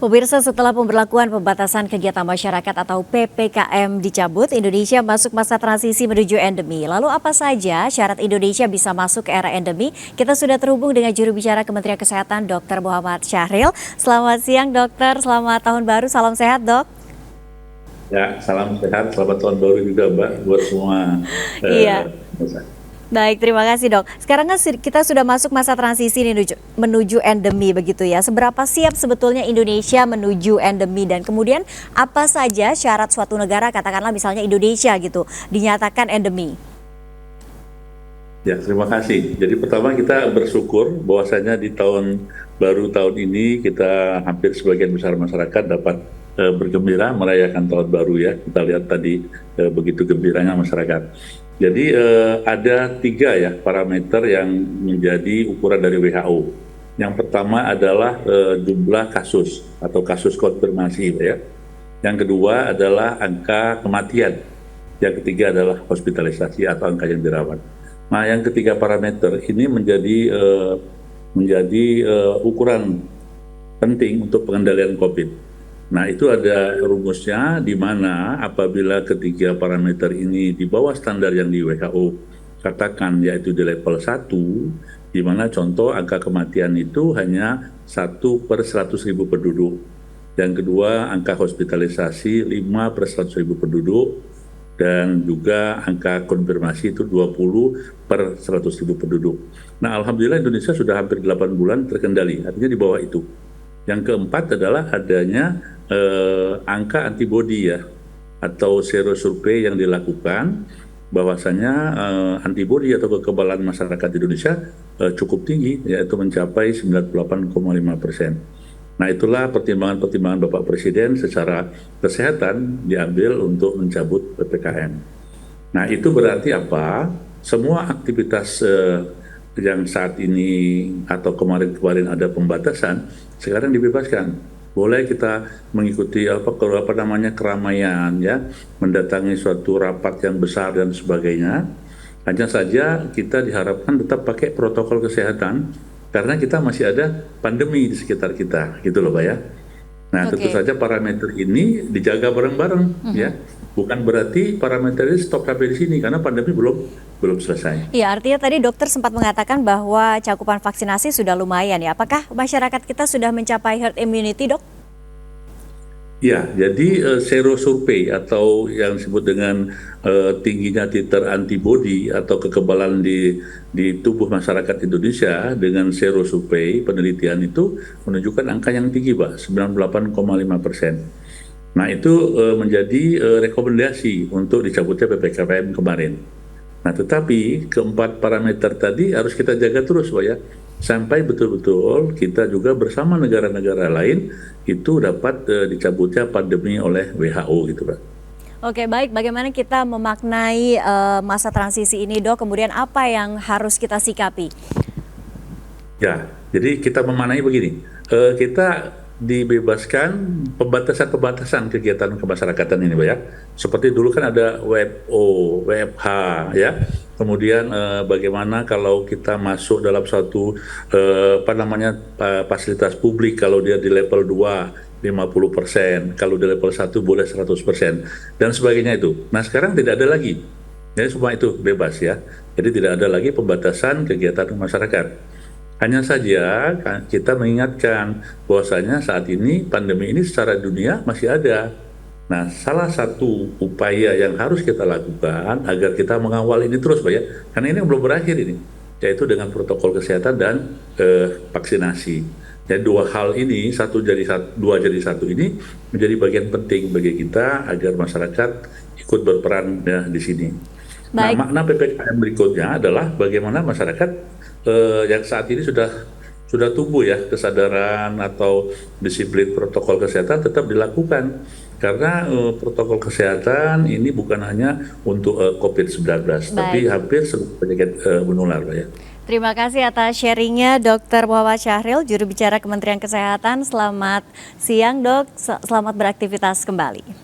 Pemirsa, setelah pemberlakuan pembatasan kegiatan masyarakat atau PPKM dicabut, Indonesia masuk masa transisi menuju endemi. Lalu apa saja syarat Indonesia bisa masuk ke era endemi? Kita sudah terhubung dengan juru bicara Kementerian Kesehatan, Dr. Muhammad Syahril. Selamat siang, dokter. Selamat tahun baru. Salam sehat, dok. Ya, salam sehat. Selamat tahun baru juga, Mbak, buat semua. Iya. Baik, terima kasih, dok. Sekarang kan kita sudah masuk masa transisi menuju endemi begitu ya. Seberapa siap sebetulnya Indonesia menuju endemi, dan kemudian apa saja syarat suatu negara, katakanlah misalnya Indonesia gitu, dinyatakan endemi? Ya, terima kasih. Jadi pertama kita bersyukur bahwasanya di tahun baru tahun ini kita hampir sebagian besar masyarakat dapat bergembira merayakan tahun baru ya. Kita lihat tadi begitu gembiranya masyarakat. Jadi ada 3 ya parameter yang menjadi ukuran dari WHO. Yang pertama adalah jumlah kasus atau kasus konfirmasi ya. Yang kedua adalah angka kematian. Yang ketiga adalah hospitalisasi atau angka yang dirawat. Nah, yang ketiga parameter ini menjadi ukuran penting untuk pengendalian COVID. Nah, itu ada rumusnya di mana apabila ketiga parameter ini di bawah standar yang di WHO katakan, yaitu di level 1, di mana contoh angka kematian itu hanya 1/100.000 penduduk. Yang kedua, angka hospitalisasi 5/100.000 penduduk, dan juga angka konfirmasi itu 20/100.000 penduduk. Nah, alhamdulillah Indonesia sudah hampir 8 bulan terkendali, artinya di bawah itu. Yang keempat adalah adanya angka antibodi ya, atau serosurvei yang dilakukan, bahwasanya antibodi atau kekebalan masyarakat Indonesia cukup tinggi, yaitu mencapai 98,5%. Nah, itulah pertimbangan-pertimbangan Bapak Presiden secara kesehatan diambil untuk mencabut PPKM. Nah, itu berarti apa? Semua aktivitas yang saat ini atau kemarin-kemarin ada pembatasan, sekarang dibebaskan. Boleh kita mengikuti keramaian ya, mendatangi suatu rapat yang besar dan sebagainya. Hanya saja kita diharapkan tetap pakai protokol kesehatan karena kita masih ada pandemi di sekitar kita, gitu loh, Pak ya. Nah, tentu saja parameter ini dijaga bareng-bareng ya. Bukan berarti parameter ini stop sampai di sini karena pandemi belum selesai. Iya, artinya tadi dokter sempat mengatakan bahwa cakupan vaksinasi sudah lumayan ya. Apakah masyarakat kita sudah mencapai herd immunity, dok? Ya, jadi serosurvei atau yang disebut dengan tingginya titer antibodi atau kekebalan di tubuh masyarakat Indonesia dengan serosurvei penelitian itu menunjukkan angka yang tinggi, Pak, 98,5%. Nah, itu menjadi rekomendasi untuk dicabutnya PPKM kemarin. Nah, tetapi keempat parameter tadi harus kita jaga terus, Pak ya, sampai betul-betul kita juga bersama negara-negara lain itu dapat dicabutnya pandemi oleh WHO gitu, Pak. Oke, baik. Bagaimana kita memaknai masa transisi ini, dok? Kemudian apa yang harus kita sikapi? Ya, jadi kita memaknai begini, kita dibebaskan pembatasan-pembatasan kegiatan kemasyarakatan ini, Pak ya. Seperti dulu kan ada WFO, WFH ya. Kemudian bagaimana kalau kita masuk dalam suatu fasilitas publik, kalau dia di level 2 50%, kalau di level 1 boleh 100% dan sebagainya itu. Nah, sekarang tidak ada lagi. Jadi semua itu bebas ya. Jadi tidak ada lagi pembatasan kegiatan masyarakat. Hanya saja kita mengingatkan bahwasanya saat ini pandemi ini secara dunia masih ada. Nah, salah satu upaya yang harus kita lakukan agar kita mengawal ini terus, Pak ya, karena ini belum berakhir ini, yaitu dengan protokol kesehatan dan vaksinasi. Jadi dua hal ini, dua jadi satu ini menjadi bagian penting bagi kita agar masyarakat ikut berperan ya, di sini. Nah, makna PPKM berikutnya adalah bagaimana masyarakat yang saat ini sudah tumbuh ya kesadaran atau disiplin protokol kesehatan tetap dilakukan, karena protokol kesehatan ini bukan hanya untuk COVID-19 tapi hampir seluruh penyakit menular, Pak ya. Terima kasih atas sharingnya, Dr. Muhammad Syahril, juru bicara Kementerian Kesehatan. Selamat siang, dok. Selamat beraktivitas kembali.